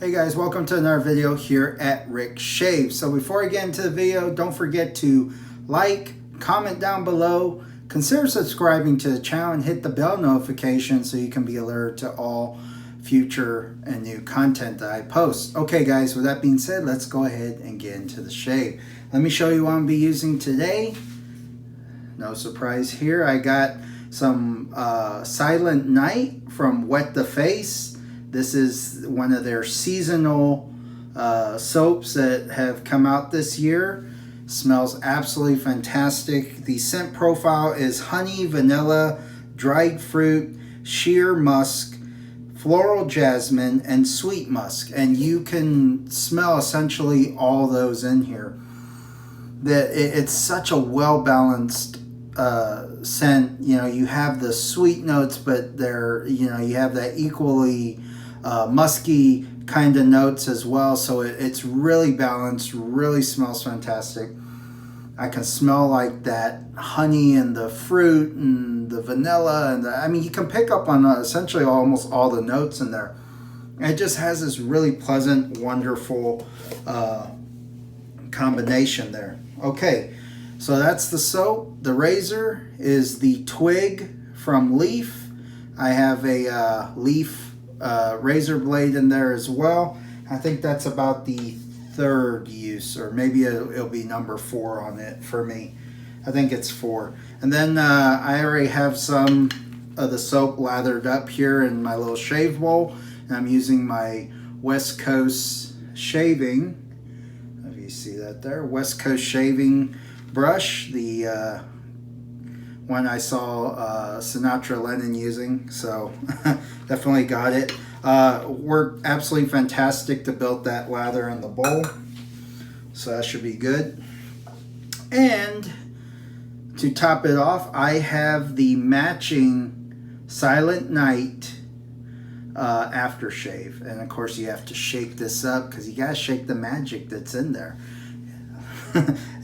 Hey guys, welcome to another video here at Rick Shave. So before I get into the video, don't forget to like, comment down below, consider subscribing to the channel and hit the bell notification so you can be alerted to all future and new content that I post. Okay guys, with that being said, let's go ahead and get into the shave. Let me show you what I'm going to be using today. No surprise here, I got some Silent Night from Wet the Face. This is one of their seasonal soaps that have come out this year. Smells absolutely fantastic. The scent profile is honey, vanilla, dried fruit, sheer musk, floral jasmine, and sweet musk. And you can smell essentially all those in here. It's such a well-balanced scent. You know, you have the sweet notes, but you have that equally musky kind of notes as well, so it's really balanced, really smells fantastic. I can smell like that honey and the fruit and the vanilla and I mean, you can pick up on essentially almost all the notes in there. It just has this really pleasant, wonderful combination there. Okay, so that's the soap. The razor is the Twig from Leaf. I have a Leaf razor blade in there as well. I think that's about the third use, or maybe it'll be number 4 on it for me. I think it's 4. And then I already have some of the soap lathered up here in my little shave bowl, and I'm using my West Coast shaving, if you see that there, West Coast shaving brush, the one I saw Sinatra Lennon using, so definitely got it. Worked absolutely fantastic to build that lather in the bowl, so that should be good. And to top it off, I have the matching Silent Night aftershave, and of course you have to shake this up because you gotta shake the magic that's in there.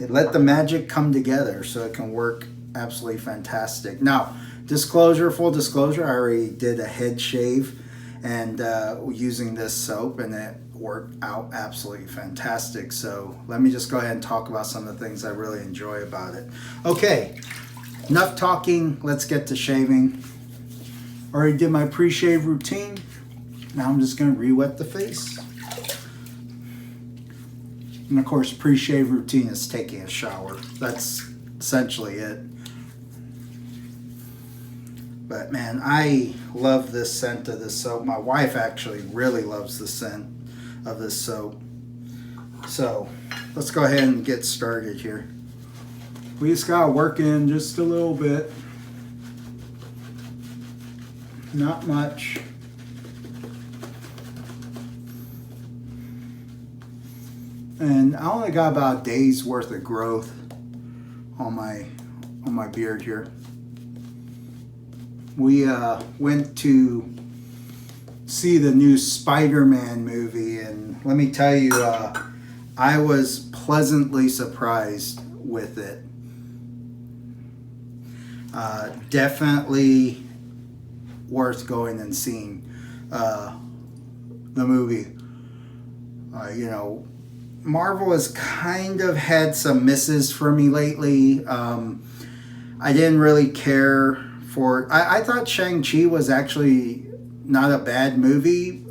Let the magic come together so it can work absolutely fantastic. Now, full disclosure, I already did a head shave and using this soap, and it worked out absolutely fantastic. So let me just go ahead and talk about some of the things I really enjoy about it. Okay, enough talking, let's get to shaving. Already did my pre-shave routine. Now I'm just going to re-wet the face. And of course, pre-shave routine is taking a shower. That's essentially it. But man, I love this scent of this soap. My wife actually really loves the scent of this soap. So let's go ahead and get started here. We just gotta work in just a little bit. Not much. And I only got about a day's worth of growth on my beard here. We went to see the new Spider-Man movie, and let me tell you, I was pleasantly surprised with it. Definitely worth going and seeing the movie. You know, Marvel has kind of had some misses for me lately. I didn't really care for. I thought Shang-Chi was actually not a bad movie.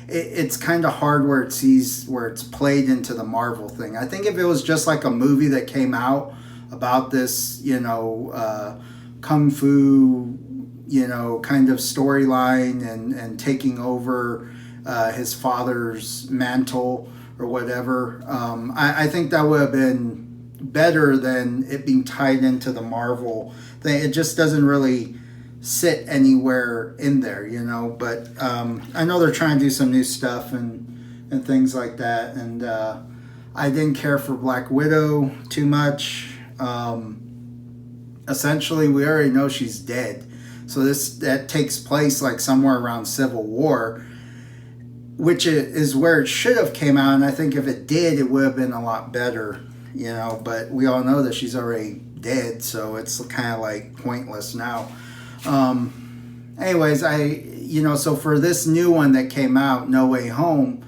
It's kind of hard where it's played into the Marvel thing. I think if it was just like a movie that came out about this, kung fu, kind of storyline and taking over his father's mantle or whatever, I think that would have been better than it being tied into the Marvel thing. It just doesn't really sit anywhere in there, but I know they're trying to do some new stuff and things like that, and I didn't care for Black Widow too much. Essentially, we already know she's dead, so that takes place like somewhere around Civil War, which is where it should have came out, and I think if it did, it would have been a lot better, but we all know that she's already dead, so it's kind of like pointless now. Anyways, you know, so for this new one that came out, No Way Home,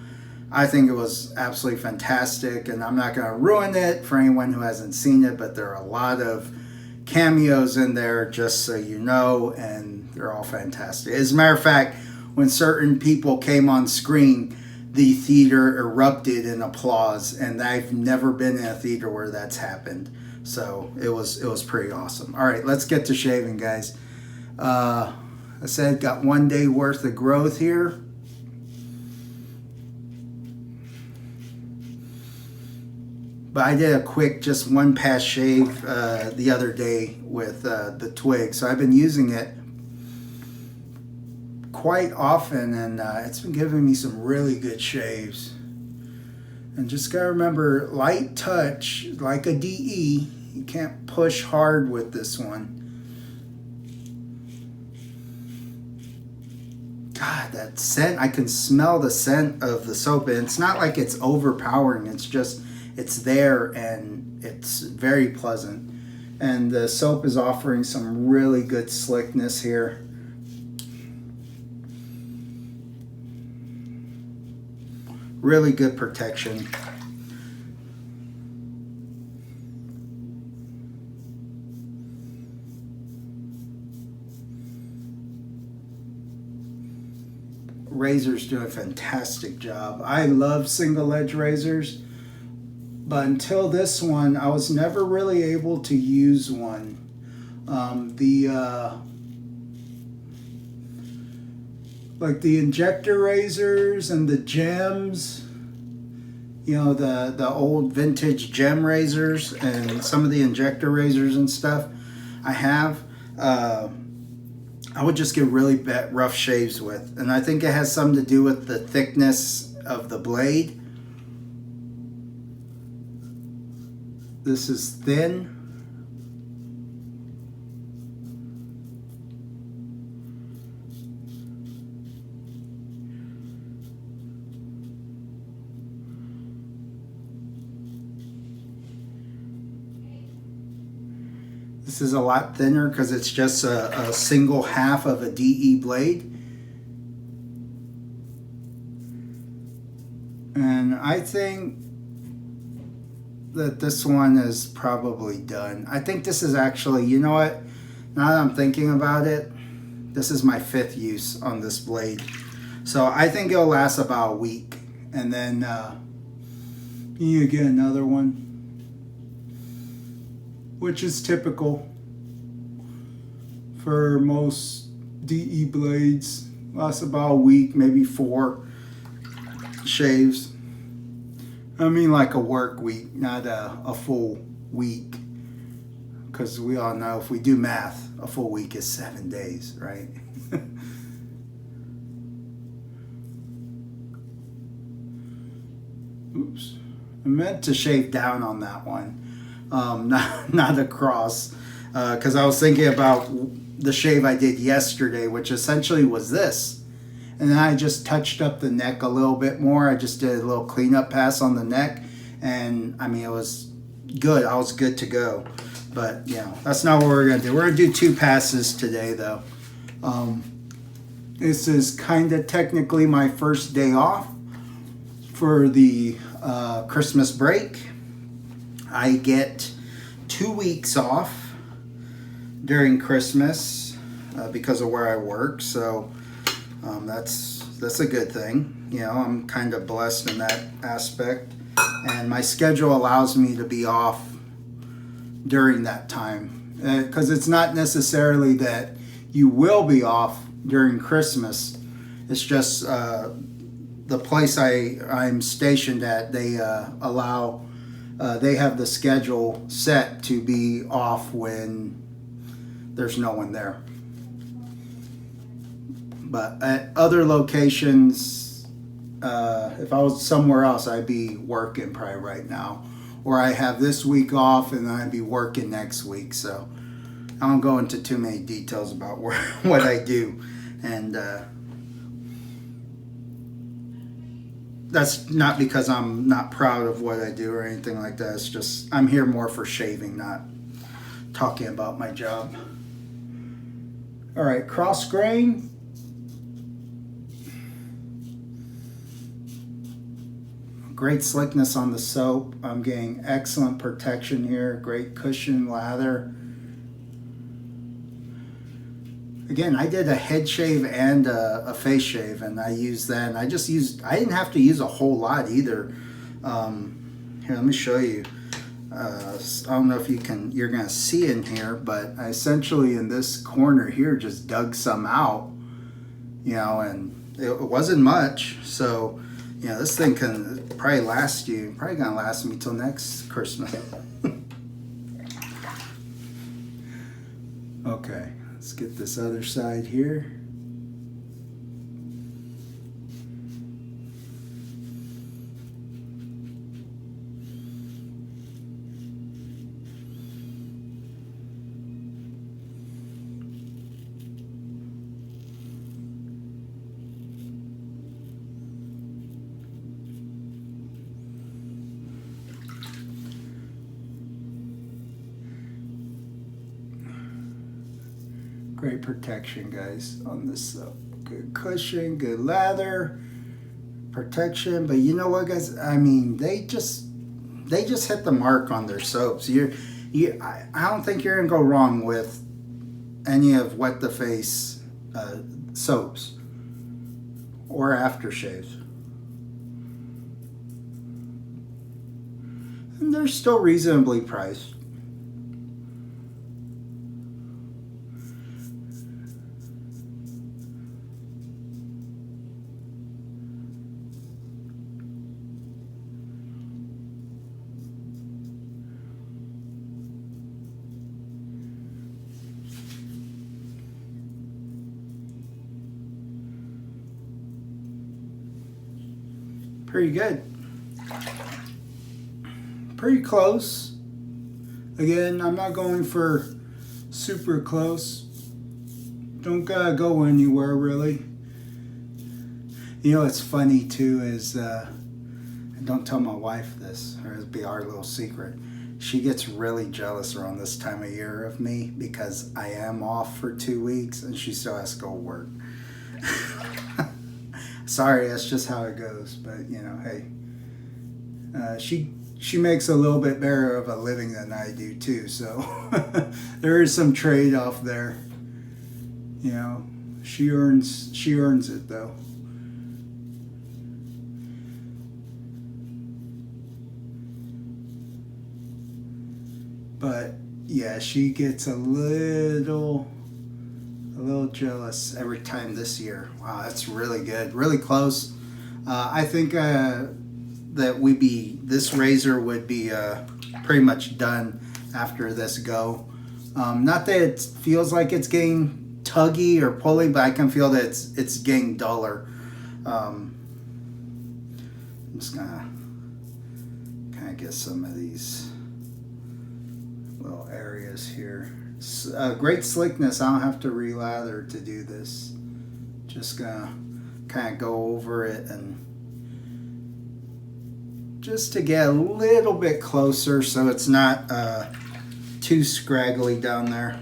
I think it was absolutely fantastic, and I'm not going to ruin it for anyone who hasn't seen it, but there are a lot of cameos in there, just so you know, and they're all fantastic. As a matter of fact, when certain people came on screen, the theater erupted in applause, and I've never been in a theater where that's happened. So it was pretty awesome. All right, let's get to shaving, guys. I said got 1 day worth of growth here. But I did a quick, just one pass shave the other day with the twig. So I've been using it quite often, and it's been giving me some really good shaves. And just gotta remember, light touch, like a DE. You can't push hard with this one. God, that scent, I can smell the scent of the soap. And it's not like it's overpowering, it's just, it's there and it's very pleasant. And the soap is offering some really good slickness here. Really good protection. Razors do a fantastic job. I love single edge razors, but until this one, I was never really able to use one. Like the injector razors and the gems, you know, the old vintage gem razors and some of the injector razors and stuff I have, I would just get really rough shaves with. And I think it has something to do with the thickness of the blade. This is thin. This is a lot thinner because it's just a single half of a DE blade. And I think that this one is probably done. I think this is actually, you know what? Now that I'm thinking about it, this is my 5th use on this blade. So I think it'll last about a week. And then you get another one, which is typical for most DE blades. Lasts about a week, maybe 4 shaves. I mean like a work week, not a full week. Because we all know if we do math, a full week is 7 days, right? Oops. I meant to shave down on that one. Not across, because I was thinking about the shave I did yesterday, which essentially was this. And then I just touched up the neck a little bit more. I just did a little cleanup pass on the neck, and I mean, it was good. I was good to go. But, you know, that's not what we're going to do. We're going to do 2 passes today, though. This is kind of technically my first day off for the Christmas break. I get 2 weeks off during Christmas because of where I work, so that's a good thing. You know, I'm kind of blessed in that aspect, and my schedule allows me to be off during that time, because it's not necessarily that you will be off during Christmas. It's just the place I'm stationed at, they allow. They have the schedule set to be off when there's no one there. But at other locations, if I was somewhere else, I'd be working probably right now. Or I have this week off and then I'd be working next week. So I don't go into too many details about what I do. And that's not because I'm not proud of what I do or anything like that. It's just I'm here more for shaving, not talking about my job. All right, cross grain. Great slickness on the soap. I'm getting excellent protection here. Great cushion lather. Again, I did a head shave and a face shave, and I used that. And I didn't have to use a whole lot either. Here, let me show you. I don't know if you're gonna see in here, but I essentially in this corner here just dug some out, you know, and it wasn't much. So, you know, this thing can probably gonna last me till next Christmas. Okay, let's get this other side here. Great protection, guys, on this soap. Good cushion, good lather, protection. But you know what, guys? I mean, they just hit the mark on their soaps. I don't think you're gonna go wrong with any of Wet the Face soaps or aftershaves. And they're still reasonably priced. Pretty good. Pretty close. Again, I'm not going for super close. Don't gotta go anywhere really. You know, what's funny too is, and don't tell my wife this, or it'll be our little secret. She gets really jealous around this time of year of me because I am off for 2 weeks and she still has to go to work. Sorry, that's just how it goes. But you know, hey, she makes a little bit better of a living than I do too. So there is some trade-off there. You know, she earns it though. But yeah, she gets a little jealous every time this year. Wow, that's really good, really close. I think that this razor would be pretty much done after this go. Not that it feels like it's getting tuggy or pulley, but I can feel that it's getting duller. I'm just gonna kind of get some of these little areas here. Great slickness. I don't have to relather to do this. Just gonna kind of go over it and just to get a little bit closer so it's not too scraggly down there.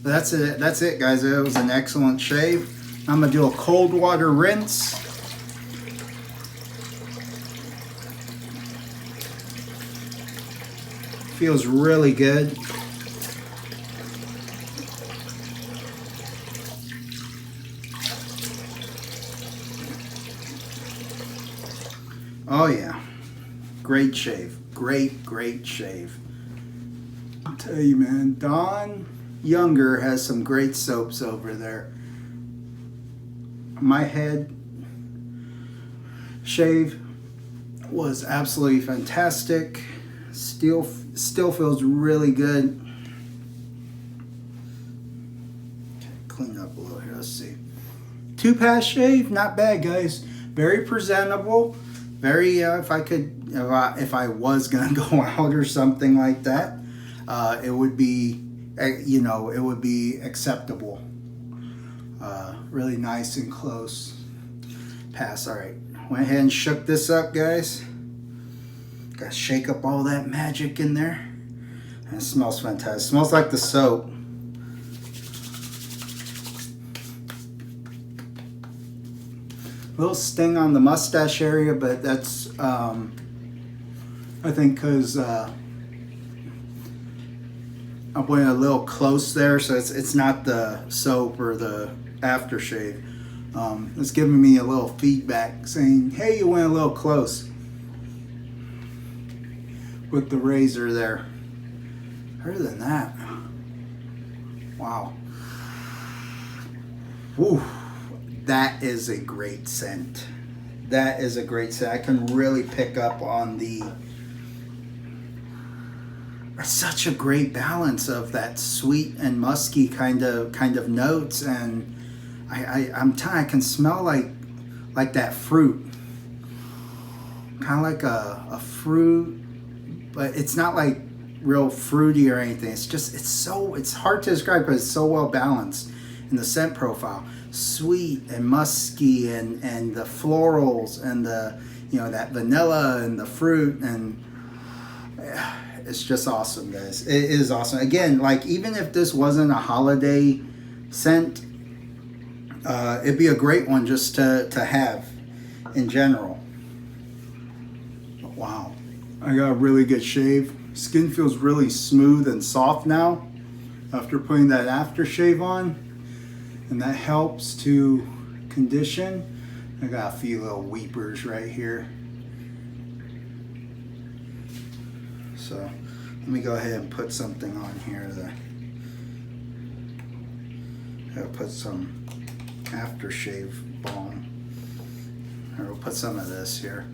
But that's it guys. It was an excellent shave. I'm gonna do a cold water rinse. Feels really good. Oh yeah, great shave, great shave. I'll tell you, man, Don Younger has some great soaps over there. My head shave was absolutely fantastic. Still feels really good. Okay, clean up a little here. Let's see. 2-pass shave, not bad, guys. Very presentable. Very, if I was gonna go out or something like that, it would be, you know, it would be acceptable. Really nice and close pass. All right, went ahead and shook this up, guys. Gotta shake up all that magic in there. And it smells fantastic. It smells like the soap. Little sting on the mustache area, but that's I think because I went a little close there, so it's not the soap or the aftershave. It's giving me a little feedback saying, hey, you went a little close with the razor there. Other than that, wow. Whew, that is a great scent. That is a great scent. I can really pick up on such a great balance of that sweet and musky kind of notes, and I'm telling you, I can smell like that fruit, kind of like a fruit, but it's not like real fruity or anything. It's hard to describe because it's so well balanced in the scent profile. Sweet and musky and the florals and the that vanilla and the fruit, and it's just awesome, guys. It is awesome. Again, like even if this wasn't a holiday scent, it'd be a great one just to have in general. But wow, I got a really good shave. Skin feels really smooth and soft now after putting that aftershave on, and that helps to condition. I got a few little weepers right here. So let me go ahead and put something on here. I'll put some aftershave balm. Or we'll put some of this here.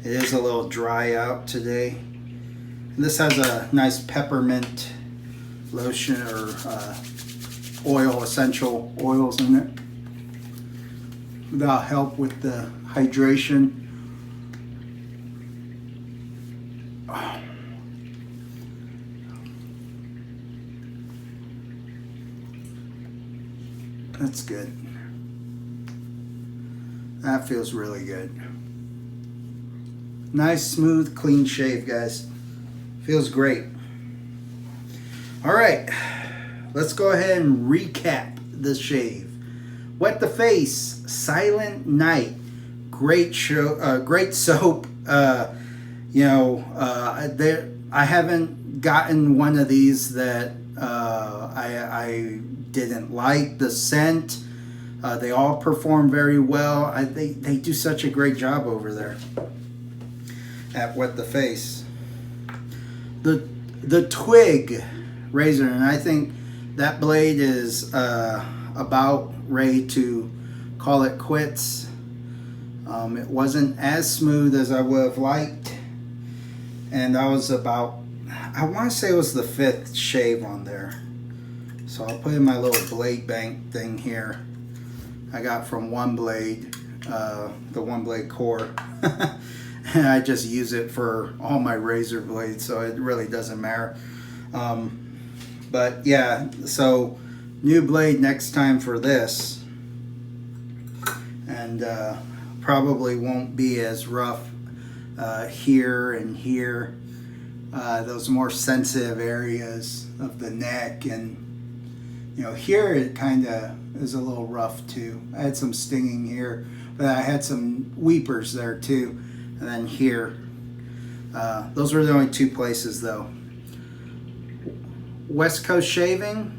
It is a little dry out today. And this has a nice peppermint lotion or oil, essential oils in it. That'll help with the hydration. Oh. That's good. That feels really good. Nice, smooth, clean shave, guys. Feels great. All right, let's go ahead and recap the shave. Wet the Face, Silent Night, great show, great soap. I haven't gotten one of these that I didn't like the scent. They all perform very well. They do such a great job over there at Wet the Face. The Twig razor, and I think that blade is about ready to call it quits. It wasn't as smooth as I would have liked, and I was about, I want to say it was the 5th shave on there. So I'll put in my little blade bank thing here. I got from One Blade, the One Blade core. And I just use it for all my razor blades, so it really doesn't matter. But yeah, so new blade next time for this. And probably won't be as rough here and here. Those more sensitive areas of the neck, and here it kind of is a little rough too. I had some stinging here, but I had some weepers there too. And then here, those were the only 2 places though. West Coast Shaving,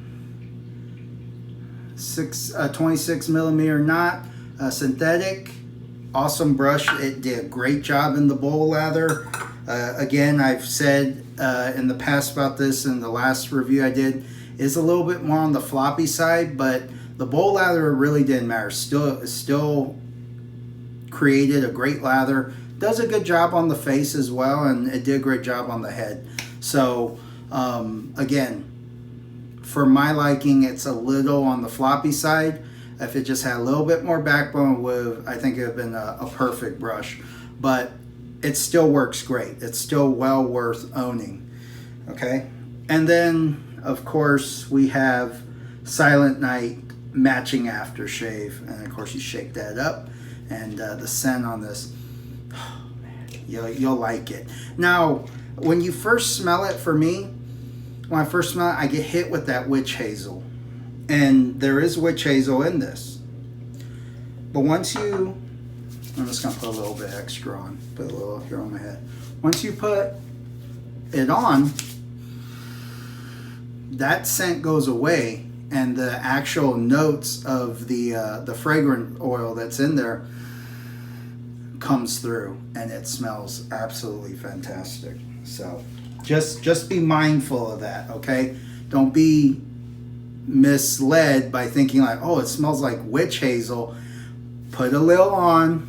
26 millimeter knot, synthetic, awesome brush. It did a great job in the bowl lather. Again, I've said in the past about this in the last review I did, is a little bit more on the floppy side, but the bowl lather really didn't matter. Still created a great lather. Does a good job on the face as well, and it did a great job on the head. So again, for my liking, it's a little on the floppy side. If it just had a little bit more backbone, I think it would have been a perfect brush. But it still works great. It's still well worth owning. Okay, and then of course we have Silent Night matching aftershave, and of course you shake that up, and the scent on this, oh man, you'll like it. Now when you first smell it, for me, when I first smell it, I get hit with that witch hazel, and there is witch hazel in this. But once you I'm just gonna put a little bit extra on, put a little here on my head. Once you put it on, that scent goes away, and the actual notes of the fragrant oil that's in there comes through, and it smells absolutely fantastic. So just be mindful of that, okay? Don't be misled by thinking like, oh, it smells like witch hazel. Put a little on,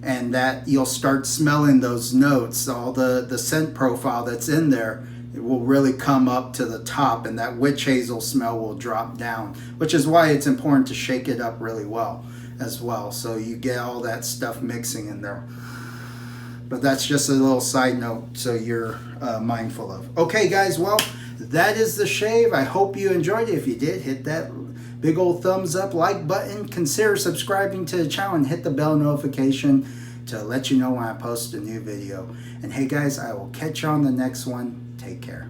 and that you'll start smelling those notes, all the scent profile that's in there. It will really come up to the top, and that witch hazel smell will drop down, which is why it's important to shake it up really well as well, so you get all that stuff mixing in there. But that's just a little side note, so you're mindful of. Okay, guys, well, that is the shave. I hope you enjoyed it. If you did, hit that big old thumbs up, like button. Consider subscribing to the channel and hit the bell notification to let you know when I post a new video. And hey, guys, I will catch you on the next one. Take care.